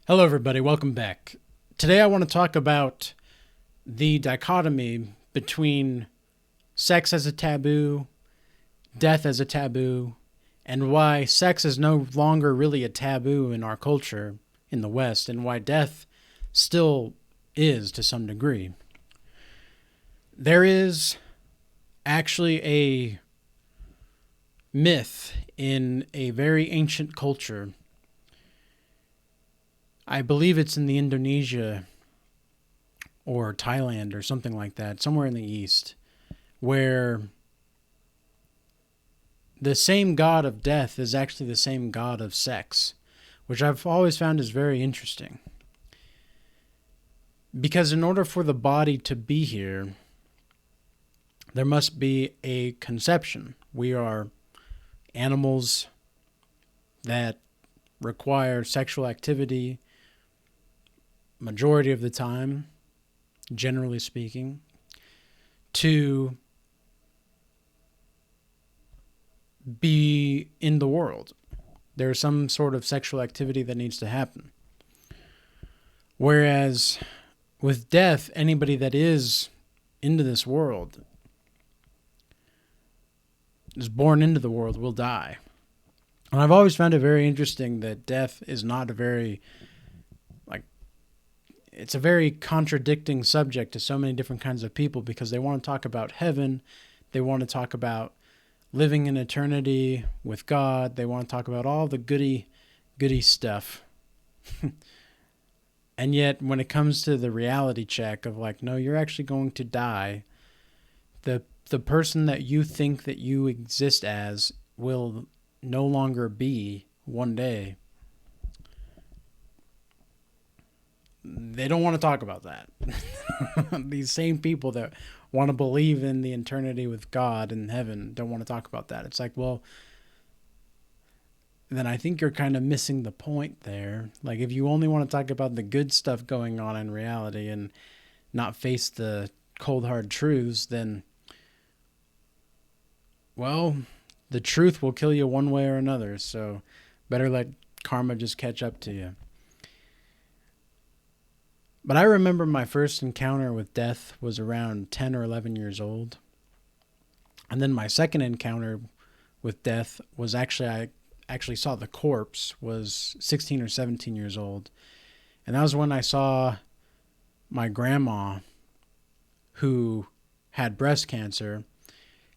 Hello, everybody. Welcome back. Today, I want to talk about the dichotomy between sex as a taboo, death as a taboo, and why sex is no longer really a taboo in our culture in the West, and why death still is to some degree. There is actually a myth in a very ancient culture. I believe it's in the Indonesia or Thailand or something like that, somewhere in the East, where the same god of death is actually the same god of sex, which I've always found is very interesting. Because in order for the body to be here, there must be a conception. We are animals that require sexual activity majority of the time, generally speaking, to be in the world. There's some sort of sexual activity that needs to happen. Whereas with death, anybody that is into this world, is born into the world, will die. And I've always found it very interesting that death is not a very it's a very contradicting subject to so many different kinds of people, because they want to talk about heaven, they want to talk about living in eternity with God, they want to talk about all the goody stuff. And yet when it comes to the reality check of like, no, you're actually going to die, the person that you think that you exist as will no longer be one day. They don't want to talk about that. These same people that want to believe in the eternity with God and heaven don't want to talk about that. It's like, well, then I think you're kind of missing the point there. Like, if you only want to talk about the good stuff going on in reality and not face the cold hard truths, then, well, the truth will kill you one way or another. So better let karma just catch up to you. But I remember my first encounter with death was around 10 or 11 years old. And then my second encounter with death was I actually saw the corpse, was 16 or 17 years old. And that was when I saw my grandma, who had breast cancer,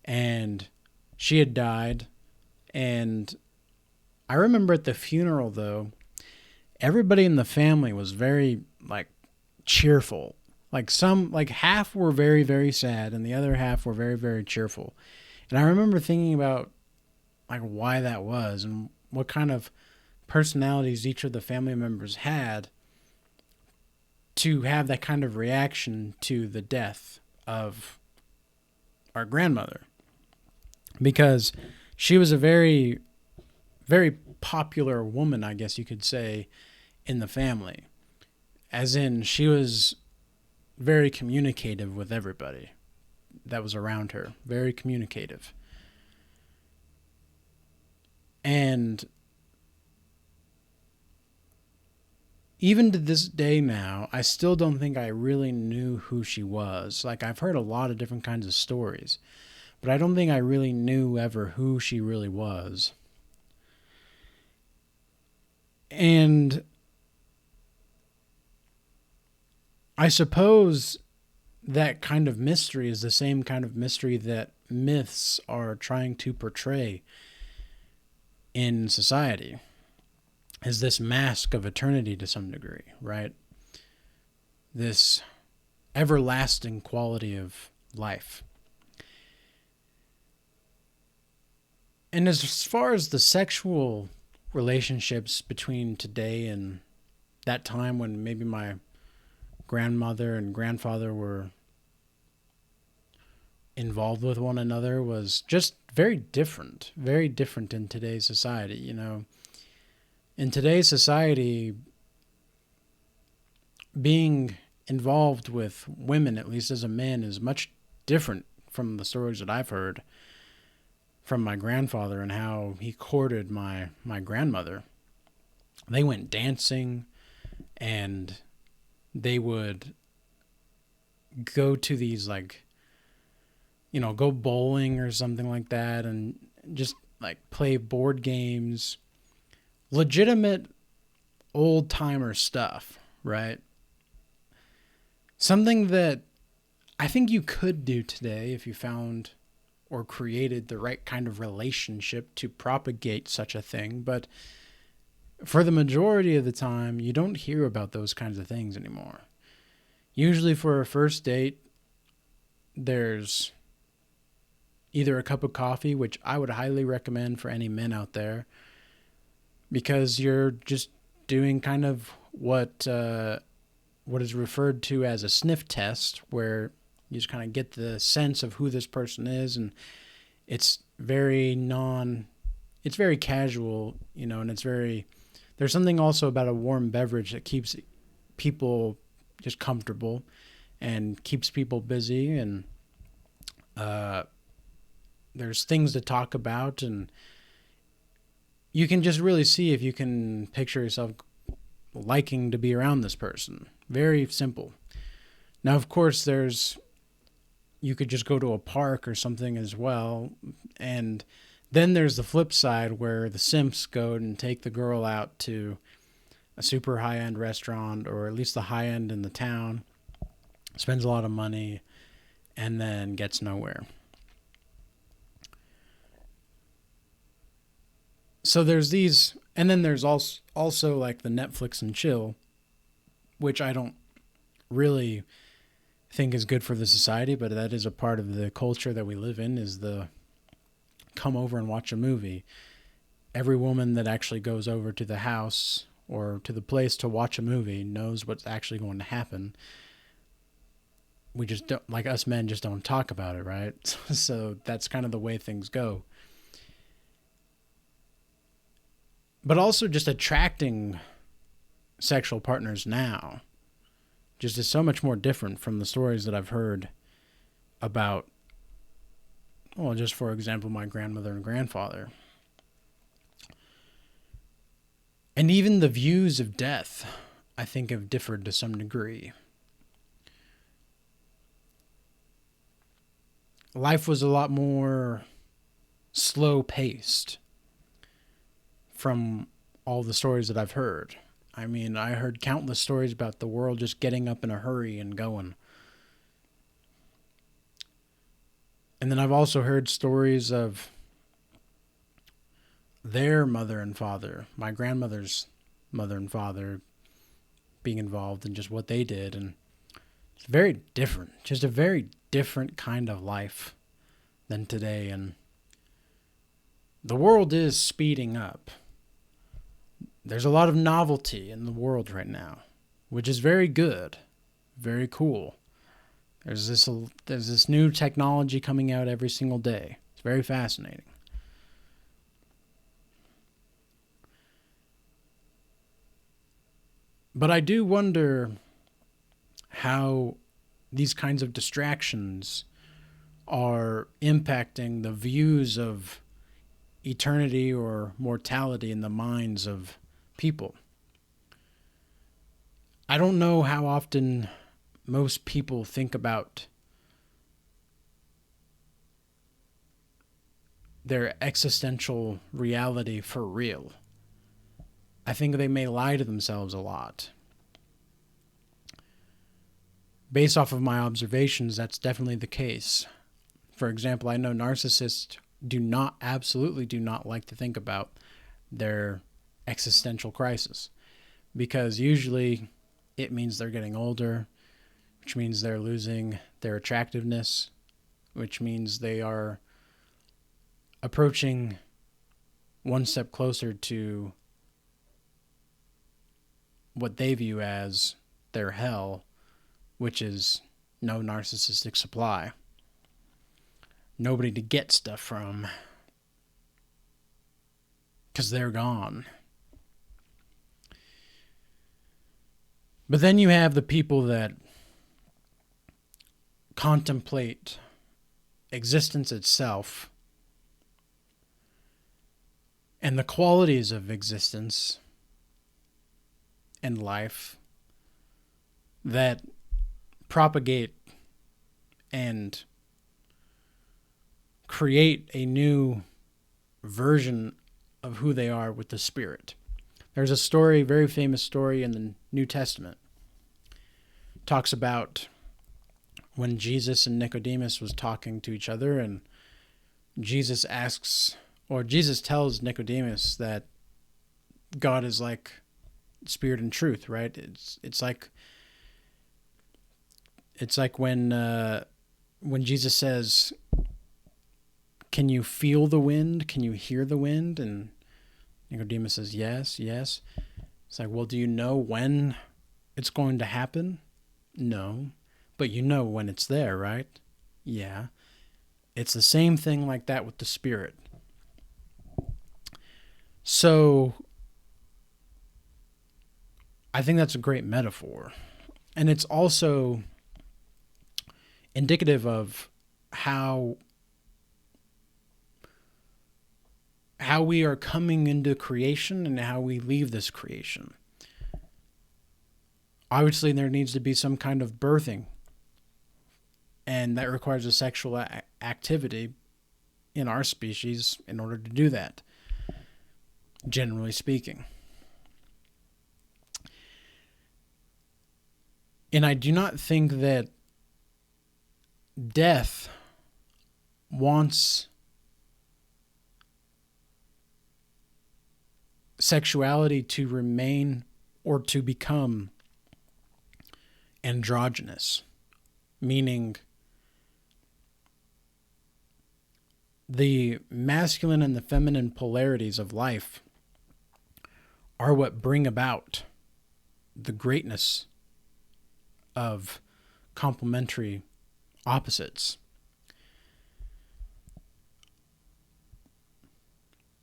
and she had died. And I remember at the funeral, though, everybody in the family was very, cheerful. Half were very, very sad, and the other half were very, very cheerful. And I remember thinking about why that was and what kind of personalities each of the family members had to have that kind of reaction to the death of our grandmother. Because she was a very, very popular woman, I guess you could say, in the family. As in, she was very communicative with everybody that was around her. Very communicative. And even to this day now, I still don't think I really knew who she was. I've heard a lot of different kinds of stories, but I don't think I really knew ever who she really was. And I suppose that kind of mystery is the same kind of mystery that myths are trying to portray in society, as this mask of eternity to some degree, right? This everlasting quality of life. And as far as the sexual relationships between today and that time when maybe my grandmother and grandfather were involved with one another was just very different in today's society. In today's society, being involved with women, at least as a man, is much different from the stories that I've heard from my grandfather and how he courted my grandmother. They went dancing. and they would go to these, like, go bowling or something like that, and just like play board games, legitimate old timer stuff, right? Something that I think you could do today if you found or created the right kind of relationship to propagate such a thing. But for the majority of the time, you don't hear about those kinds of things anymore. Usually for a first date, there's either a cup of coffee, which I would highly recommend for any men out there, because you're just doing kind of what is referred to as a sniff test, where you just kind of get the sense of who this person is, and it's very casual, and there's something also about a warm beverage that keeps people just comfortable and keeps people busy, and there's things to talk about, and you can just really see if you can picture yourself liking to be around this person. Very simple. Now, of course, you could just go to a park or something as well. And then there's the flip side where the simps go and take the girl out to a super high-end restaurant, or at least the high-end in the town, spends a lot of money, and then gets nowhere. So there's these, and then there's also like the Netflix and chill, which I don't really think is good for the society, but that is a part of the culture that we live in, is the come over and watch a movie. Every woman that actually goes over to the house or to the place to watch a movie knows what's actually going to happen. We just don't, like us men just don't talk about it, right? So that's kind of the way things go. But also just attracting sexual partners now just is so much more different from the stories that I've heard about, well, just for example, my grandmother and grandfather. And even the views of death, I think, have differed to some degree. Life was a lot more slow-paced from all the stories that I've heard. I mean, I heard countless stories about the world just getting up in a hurry and going. And then I've also heard stories of their mother and father, my grandmother's mother and father, being involved in just what they did. And it's very different, just a very different kind of life than today. And the world is speeding up. There's a lot of novelty in the world right now, which is very good, very cool. There's this new technology coming out every single day. It's very fascinating. But I do wonder how these kinds of distractions are impacting the views of eternity or mortality in the minds of people. I don't know how often most people think about their existential reality for real. I think they may lie to themselves a lot. Based off of my observations, that's definitely the case. For example, I know narcissists absolutely do not like to think about their existential crisis, because usually it means they're getting older, which means they're losing their attractiveness, which means they are approaching one step closer to what they view as their hell, which is no narcissistic supply. Nobody to get stuff from, because they're gone. But then you have the people that contemplate existence itself and the qualities of existence and life that propagate and create a new version of who they are with the Spirit. There's a story, very famous story in the New Testament. It talks about when Jesus and Nicodemus was talking to each other, and Jesus tells Nicodemus that God is like spirit and truth, right? It's like when Jesus says, "Can you feel the wind? Can you hear the wind?" And Nicodemus says, "Yes, yes." It's like, well, do you know when it's going to happen? No, but you know when it's there, right? Yeah. It's the same thing like that with the Spirit. So I think that's a great metaphor. And it's also indicative of how we are coming into creation and how we leave this creation. Obviously, there needs to be some kind of birthing, and that requires a sexual activity in our species in order to do that, generally speaking. And I do not think that death wants sexuality to remain or to become androgynous, meaning the masculine and the feminine polarities of life are what bring about the greatness of complementary opposites.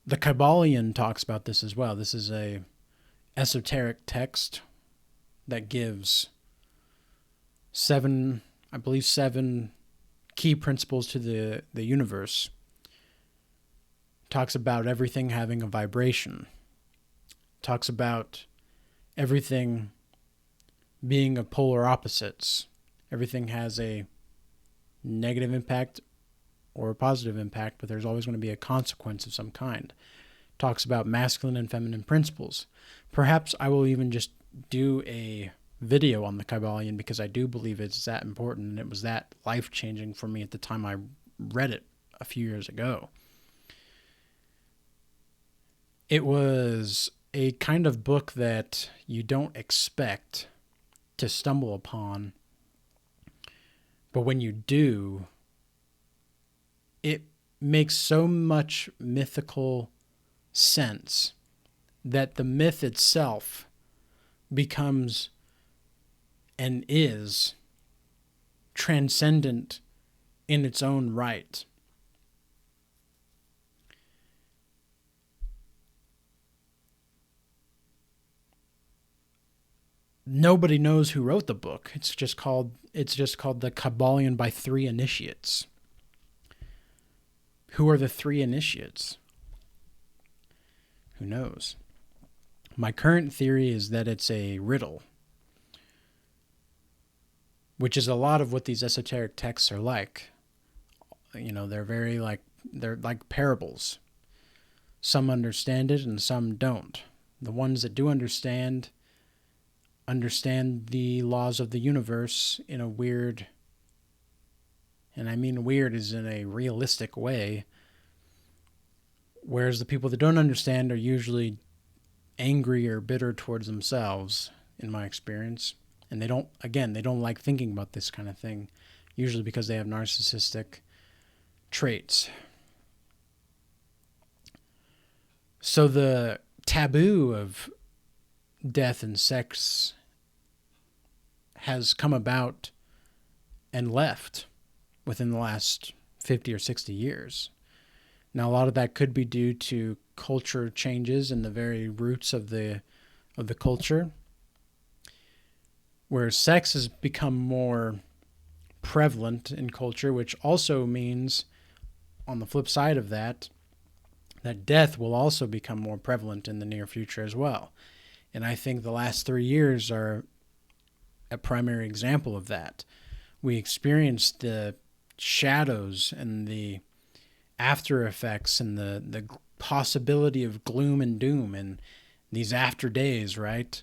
The Kybalion talks about this as well. This is a esoteric text that gives seven key principles to the universe. Talks about everything having a vibration. Talks about everything being of polar opposites. Everything has a negative impact or a positive impact, but there's always going to be a consequence of some kind. Talks about masculine and feminine principles. Perhaps I will even just do a video on the Kybalion, because I do believe it's that important, and it was that life-changing for me at the time I read it a few years ago. It was a kind of book that you don't expect to stumble upon, but when you do, it makes so much mythical sense that the myth itself becomes and is transcendent in its own right. Nobody knows who wrote the book. It's just called the Kybalion by 3 initiates. Who are the 3 initiates? Who knows? My current theory is that it's a riddle, which is a lot of what these esoteric texts are like. You know, they're like parables. Some understand it and some don't. The ones that do understand the laws of the universe in a weird, and I mean weird as in a realistic way, whereas the people that don't understand are usually angry or bitter towards themselves, in my experience. And they don't like thinking about this kind of thing, usually because they have narcissistic traits. So the taboo of death and sex has come about and left within the last 50 or 60 years. Now, a lot of that could be due to culture changes in the very roots of the culture, where sex has become more prevalent in culture, which also means, on the flip side of that death will also become more prevalent in the near future as well. And I think the last 3 years are a primary example of that. We experience the shadows and the after effects and the possibility of gloom and doom and these after days, right?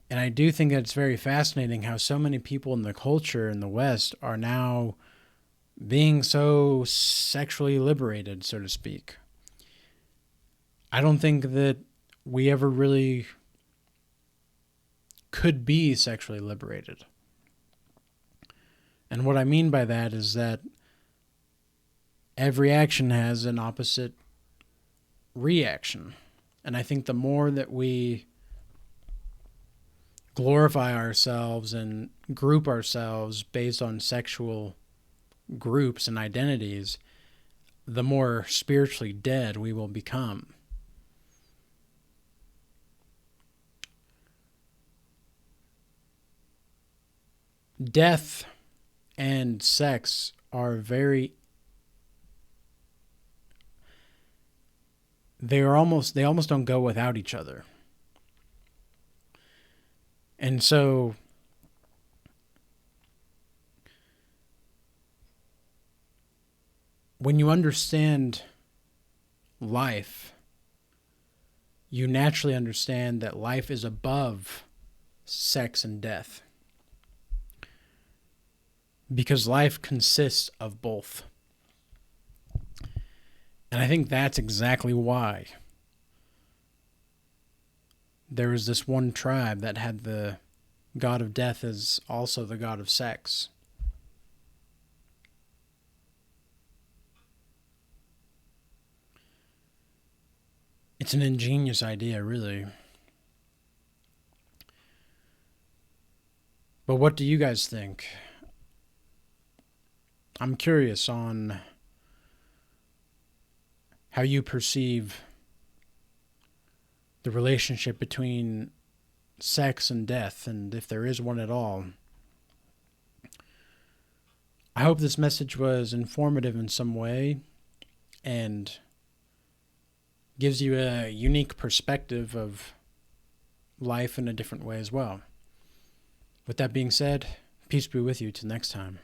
And I do think that it's very fascinating how so many people in the culture in the West are now being so sexually liberated, so to speak. I don't think that we ever really could be sexually liberated. And what I mean by that is that every action has an opposite reaction. And I think the more that we glorify ourselves and group ourselves based on sexual groups and identities, the more spiritually dead we will become. Death and sex are they almost don't go without each other. And so when you understand life, you naturally understand that life is above sex and death. Because life consists of both. And I think that's exactly why there was this one tribe that had the god of death as also the god of sex. It's an ingenious idea, really. But what do you guys think? I'm curious on how you perceive the relationship between sex and death, and if there is one at all. I hope this message was informative in some way and gives you a unique perspective of life in a different way as well. With that being said, peace be with you till next time.